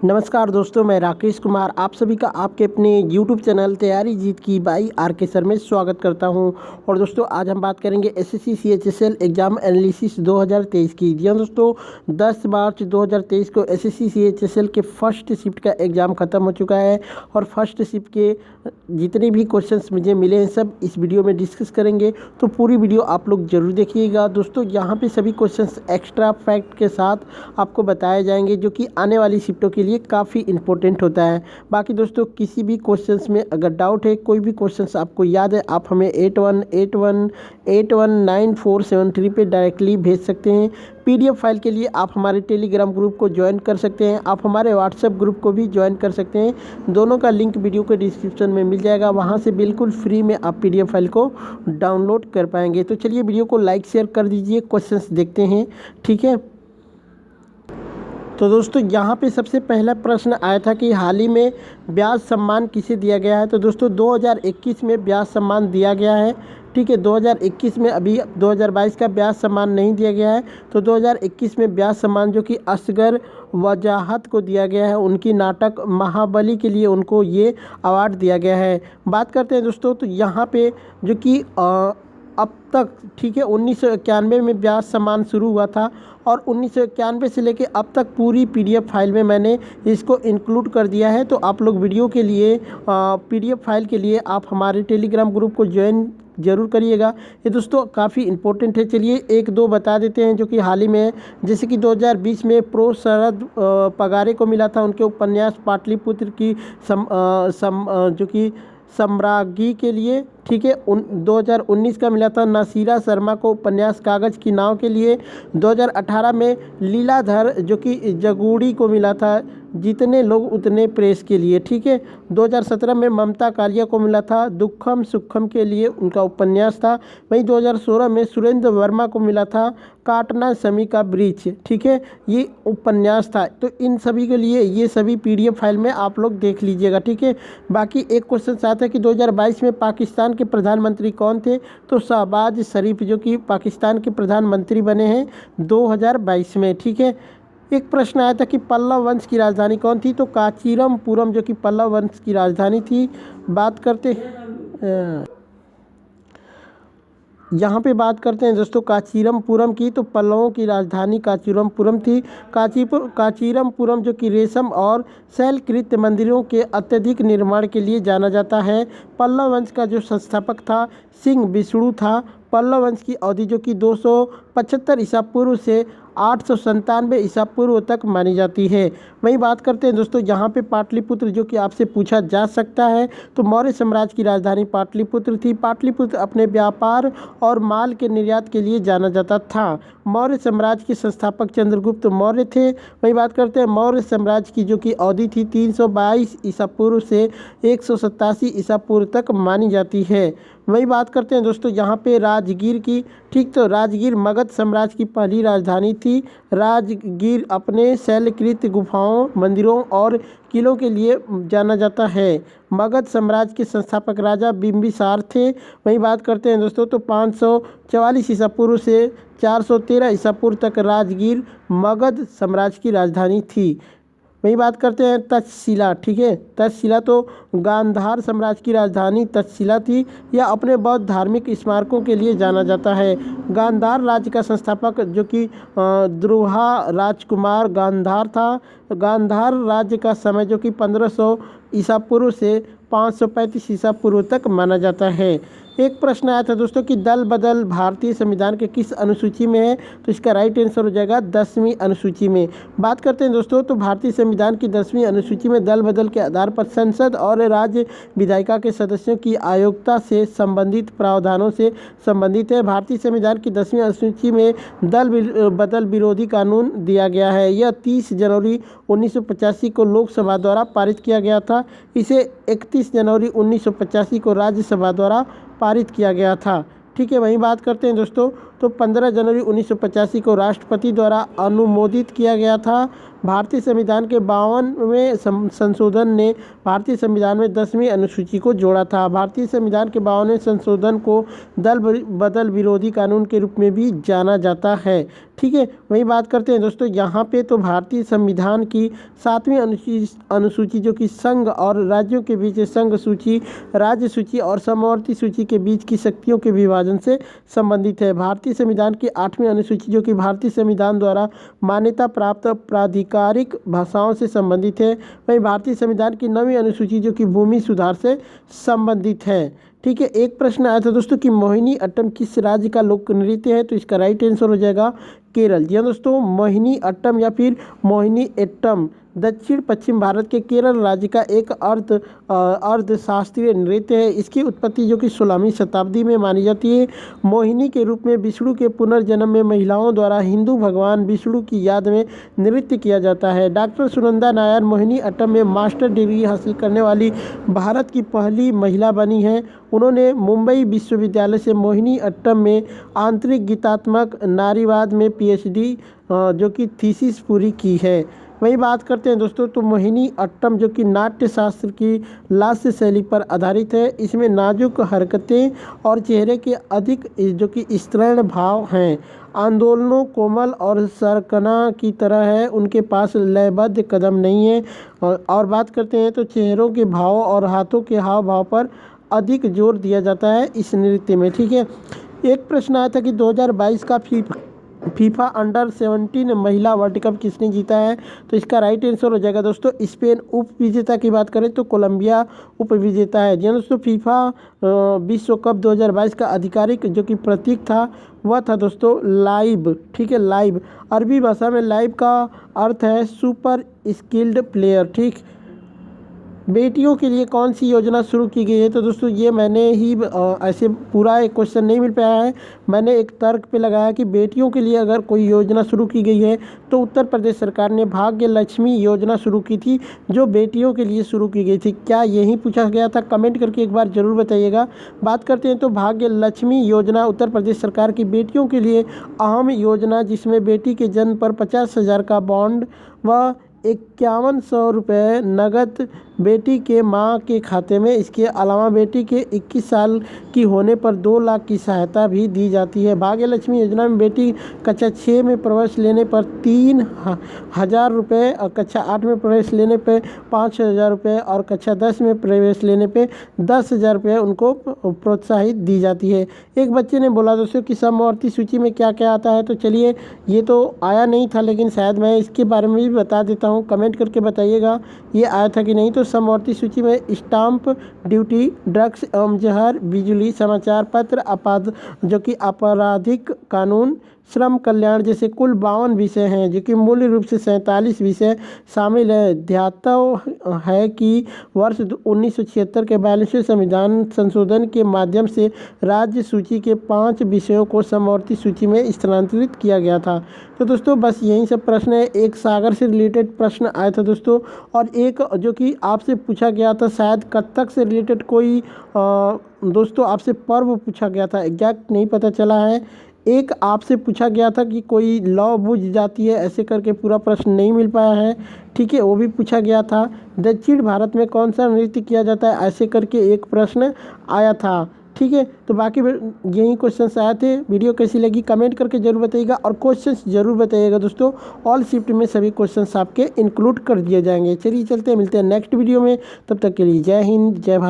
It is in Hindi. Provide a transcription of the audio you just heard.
नमस्कार दोस्तों, मैं राकेश कुमार आप सभी का आपके अपने YouTube चैनल तैयारी जीत की बाई आर.के. सर में स्वागत करता हूं। और दोस्तों आज हम बात करेंगे एसएससी CHSL एग्ज़ाम एनालिसिस 2023 की। जी हाँ दोस्तों, 10 मार्च 2023 को एसएससी CHSL के फर्स्ट शिफ्ट का एग्ज़ाम ख़त्म हो चुका है और फर्स्ट शिफ्ट के जितने भी क्वेश्चंस मुझे मिले हैं सब इस वीडियो में डिस्कस करेंगे, तो पूरी वीडियो आप लोग ज़रूर देखिएगा। दोस्तों यहाँ पे सभी क्वेश्चंस एक्स्ट्रा फैक्ट के साथ आपको बताए जाएंगे जो कि आने वाली शिफ्टों के लिए काफ़ी इंपॉर्टेंट होता है। बाकी दोस्तों किसी भी क्वेश्चंस में अगर डाउट है, कोई भी क्वेश्चंस आपको याद है, आप हमें 8181819473 पे डायरेक्टली भेज सकते हैं। PDF फाइल के लिए आप हमारे टेलीग्राम ग्रुप को ज्वाइन कर सकते हैं, आप हमारे व्हाट्सएप ग्रुप को भी ज्वाइन कर सकते हैं। दोनों का लिंक वीडियो के डिस्क्रिप्शन में मिल जाएगा, वहां से बिल्कुल फ्री में आप PDF फाइल को डाउनलोड कर पाएंगे। तो चलिए वीडियो को लाइक शेयर कर दीजिए, क्वेश्चंस देखते हैं, ठीक है। तो दोस्तों यहाँ पे सबसे पहला प्रश्न आया था कि हाल ही में ब्याज सम्मान किसे दिया गया है। तो दोस्तों 2021 में ब्याज सम्मान दिया गया है, ठीक है। 2021 में, अभी 2022 का ब्याज सम्मान नहीं दिया गया है। तो 2021 में ब्याज सम्मान जो कि असगर वजाहत को दिया गया है, उनकी नाटक महाबली के लिए उनको ये अवार्ड दिया गया है। बात करते हैं दोस्तों, तो यहाँ पे जो कि अब तक, ठीक है, 1991 में ब्याज सम्मान शुरू हुआ था और 1991 से लेके अब तक पूरी PDF फाइल में मैंने इसको इंक्लूड कर दिया है। तो आप लोग वीडियो के लिए PDF फाइल के लिए आप हमारे टेलीग्राम ग्रुप को ज्वाइन ज़रूर करिएगा। ये दोस्तों काफ़ी इंपॉर्टेंट है। चलिए एक दो बता देते हैं जो कि हाल ही में, जैसे कि 2020 में प्रो शरद पगारे को मिला था उनके उपन्यास पाटलिपुत्र की जो कि सम्राज्ञी के लिए, ठीक है। 2019 का मिला था नासिरा शर्मा को उपन्यास कागज़ की नाव के लिए। 2018 में लीलाधर जो कि जगूड़ी को मिला था जितने लोग उतने प्रेस के लिए, ठीक है। 2017 में ममता कालिया को मिला था दुखम सुखम के लिए, उनका उपन्यास था। वहीं 2016 में सुरेंद्र वर्मा को मिला था काटना समी का ब्रिज, ठीक है, ये उपन्यास था। तो इन सभी के लिए ये सभी PDF फाइल में आप लोग देख लीजिएगा, ठीक है। बाकी एक क्वेश्चन आता है कि 2022 में पाकिस्तान के प्रधानमंत्री कौन थे। तो शहबाज शरीफ जो कि पाकिस्तान के प्रधानमंत्री बने हैं 2022 में, ठीक है। एक प्रश्न आया था कि पल्लव वंश की राजधानी कौन थी। तो कांचीरमपुरम जो कि पल्लव वंश की राजधानी थी। बात करते यहाँ पे बात करते हैं दोस्तों कांचीरमपुरम की। तो पल्लवों की राजधानी कांचीरमपुरम थी। कांचीरमपुरम जो कि रेशम और शैलकृत मंदिरों के अत्यधिक निर्माण के लिए जाना जाता है। पल्लव वंश का जो संस्थापक था सिंह विष्णु था। पल्लव वंश की अवधि जो कि 275 ईसा पूर्व से 897 ईसा पूर्व तक मानी जाती है। वहीं बात करते हैं दोस्तों यहाँ पे पाटलिपुत्र जो कि आपसे पूछा जा सकता है। तो मौर्य साम्राज्य की राजधानी पाटलिपुत्र थी। पाटलिपुत्र अपने व्यापार और माल के निर्यात के लिए जाना जाता था। मौर्य साम्राज्य के संस्थापक चंद्रगुप्त मौर्य थे। वहीं बात करते हैं मौर्य साम्राज्य की जो कि अवधि थी 322 ईसा पूर्व से 187 ईसा पूर्व तक मानी जाती है। वही बात करते हैं दोस्तों यहाँ पे राजगीर की, ठीक। तो राजगीर मगध साम्राज्य की पहली राजधानी थी। राजगीर अपने शैलकृत गुफाओं, मंदिरों और किलों के लिए जाना जाता है। मगध साम्राज्य के संस्थापक राजा बिंबिसार थे। वहीं बात करते हैं दोस्तों, तो 544 ईसा पूर्व से 413 ईसा पूर्व तक राजगीर मगध साम्राज्य की राजधानी थी। वही बात करते हैं तक्षशिला, ठीक है। तक्षशिला तो गांधार साम्राज्य की राजधानी तक्षशिला थी। यह अपने बौद्ध धार्मिक स्मारकों के लिए जाना जाता है। गांधार राज्य का संस्थापक जो कि द्रुहा राजकुमार गांधार था। गांधार राज्य का समय जो कि 1500 ईसा पूर्व से 535 ईसा पूर्व तक माना जाता है। एक प्रश्न आया था दोस्तों कि दल बदल भारतीय संविधान के किस अनुसूची में है। तो इसका राइट आंसर हो जाएगा 10वीं अनुसूची में। बात करते हैं दोस्तों, तो भारतीय संविधान की 10वीं अनुसूची में दल बदल के आधार पर संसद और राज्य विधायिका के सदस्यों की अयोग्यता से संबंधित प्रावधानों से संबंधित है। भारतीय संविधान की 10वीं अनुसूची में दल बदल विरोधी कानून दिया गया है। यह 30 जनवरी 1985 को लोकसभा द्वारा पारित किया गया था। इसे 31 जनवरी 1985 को राज्यसभा द्वारा पारित किया गया था, ठीक है। वहीं बात करते हैं दोस्तों तो 15 जनवरी 1985 को राष्ट्रपति द्वारा अनुमोदित किया गया था। भारतीय संविधान के 52वें संशोधन ने भारतीय संविधान में 10वीं अनुसूची को जोड़ा था। भारतीय संविधान के 52वें संशोधन को दल बदल विरोधी कानून के रूप में भी जाना जाता है। ठीक है, वही बात करते हैं दोस्तों यहाँ पे। तो भारतीय संविधान की 7वीं अनुसूची जो कि संघ और राज्यों के बीच संघ सूची, राज्य सूची और समवर्ती सूची के बीच की शक्तियों के विभाजन से संबंधित है। भारतीय संविधान की 8वीं अनुसूची जो कि भारतीय संविधान द्वारा मान्यता प्राप्त प्राधिकारिक भाषाओं से संबंधित है। वहीं भारतीय संविधान की 9वीं अनुसूची जो कि भूमि सुधार से संबंधित है। ठीक है, एक प्रश्न आया था दोस्तों कि मोहिनी अट्टम किस राज्य का लोक नृत्य है, तो इसका राइट आंसर हो जाएगा केरल। जी हाँ दोस्तों, मोहिनी अट्टम या फिर मोहिनी एट्टम दक्षिण पश्चिम भारत के केरल राज्य का एक अर्धशास्त्रीय नृत्य है। इसकी उत्पत्ति जो कि 16वीं शताब्दी में मानी जाती है। मोहिनी के रूप में विष्णु के पुनर्जन्म में महिलाओं द्वारा हिंदू भगवान विष्णु की याद में नृत्य किया जाता है। डॉक्टर सुनंदा नायर मोहिनी अट्टम में मास्टर डिग्री हासिल करने वाली भारत की पहली महिला बनी हैं। उन्होंने मुंबई विश्वविद्यालय से मोहिनी अट्टम में आंतरिक गीतात्मक नारीवाद में पीएचडी जो कि थीसिस पूरी की है। वही बात करते हैं दोस्तों, तो मोहिनी अट्टम जो कि नाट्य शास्त्र की लास्य शैली पर आधारित है। इसमें नाजुक हरकतें और चेहरे के अधिक जो कि स्तरण भाव हैं। आंदोलनों कोमल और सरकना की तरह है, उनके पास लयबद्ध कदम नहीं है। और बात करते हैं तो चेहरों के भाव और हाथों के हाव भाव पर अधिक जोर दिया जाता है इस नृत्य में। ठीक है, एक प्रश्न आया था कि 2022 का फीफा अंडर 17 महिला वर्ल्ड कप किसने जीता है, तो इसका राइट आंसर हो जाएगा दोस्तों स्पेन। उप विजेता की बात करें तो कोलंबिया उप विजेता है। जी दोस्तों, फीफा विश्व कप 2022 का आधिकारिक जो कि प्रतीक था वह था दोस्तों लाइव। ठीक है, लाइव अरबी भाषा में लाइव का अर्थ है सुपर स्किल्ड प्लेयर। ठीक, बेटियों के लिए कौन सी योजना शुरू की गई है, तो दोस्तों ये मैंने ही ऐसे पूरा एक क्वेश्चन नहीं मिल पाया है। मैंने एक तर्क पे लगाया कि बेटियों के लिए अगर कोई योजना शुरू की गई है तो उत्तर प्रदेश सरकार ने भाग्य लक्ष्मी योजना शुरू की थी जो बेटियों के लिए शुरू की गई थी। क्या यही पूछा गया था, कमेंट करके एक बार ज़रूर बताइएगा। बात करते हैं तो भाग्य लक्ष्मी योजना उत्तर प्रदेश सरकार की बेटियों के लिए अहम योजना, जिसमें बेटी के जन्म पर 50,000 का बॉन्ड व 5100 रुपये नगद बेटी के मां के खाते में, इसके अलावा बेटी के 21 साल की होने पर 2 लाख की सहायता भी दी जाती है। भाग्य लक्ष्मी योजना में बेटी कक्षा 6 में प्रवेश लेने पर 3,000 रुपये और कक्षा 8 में प्रवेश लेने पर 5,000 रुपये और कक्षा 10 में प्रवेश लेने पर 10,000 रुपये उनको प्रोत्साहित दी जाती है। एक बच्चे ने बोला दोस्तों कि समवर्ती सूची में क्या क्या आता है, तो चलिए ये तो आया नहीं था लेकिन शायद मैं इसके बारे में भी बता देता हूँ, कमेंट करके बताइएगा ये आया था कि नहीं। तो समवर्ती सूची में स्टाम्प ड्यूटी, ड्रग्स एवं जहर, बिजली, समाचार पत्र, जो कि आपराधिक कानून, श्रम कल्याण जैसे कुल 52 विषय हैं, जो कि मूल रूप से 47 विषय शामिल है। ध्यातव्य है कि वर्ष 1976 के 42वें संविधान संशोधन के माध्यम से राज्य सूची के 5 विषयों को समवर्ती सूची में स्थानांतरित किया गया था। तो दोस्तों बस यही सब प्रश्न है। एक सागर से रिलेटेड प्रश्न आया था दोस्तों, और एक जो कि आपसे पूछा गया था शायद कथक से रिलेटेड कोई दोस्तों आपसे पर्व पूछा गया था, एग्जैक्ट नहीं पता चला है। एक आपसे पूछा गया था कि कोई लौ बुझ जाती है, ऐसे करके पूरा प्रश्न नहीं मिल पाया है। ठीक है, वो भी पूछा गया था। दक्षिण भारत में कौन सा नृत्य किया जाता है, ऐसे करके एक प्रश्न आया था। ठीक है, तो बाकी यही क्वेश्चंस आए थे। वीडियो कैसी लगी कमेंट करके जरूर बताइएगा, और क्वेश्चंस जरूर बताइएगा दोस्तों। ऑल शिफ्ट में सभी क्वेश्चंस आपके इंक्लूड कर दिए जाएंगे। चलिए चलते हैं, मिलते हैं नेक्स्ट वीडियो में। तब तक के लिए जय हिंद, जय भारत।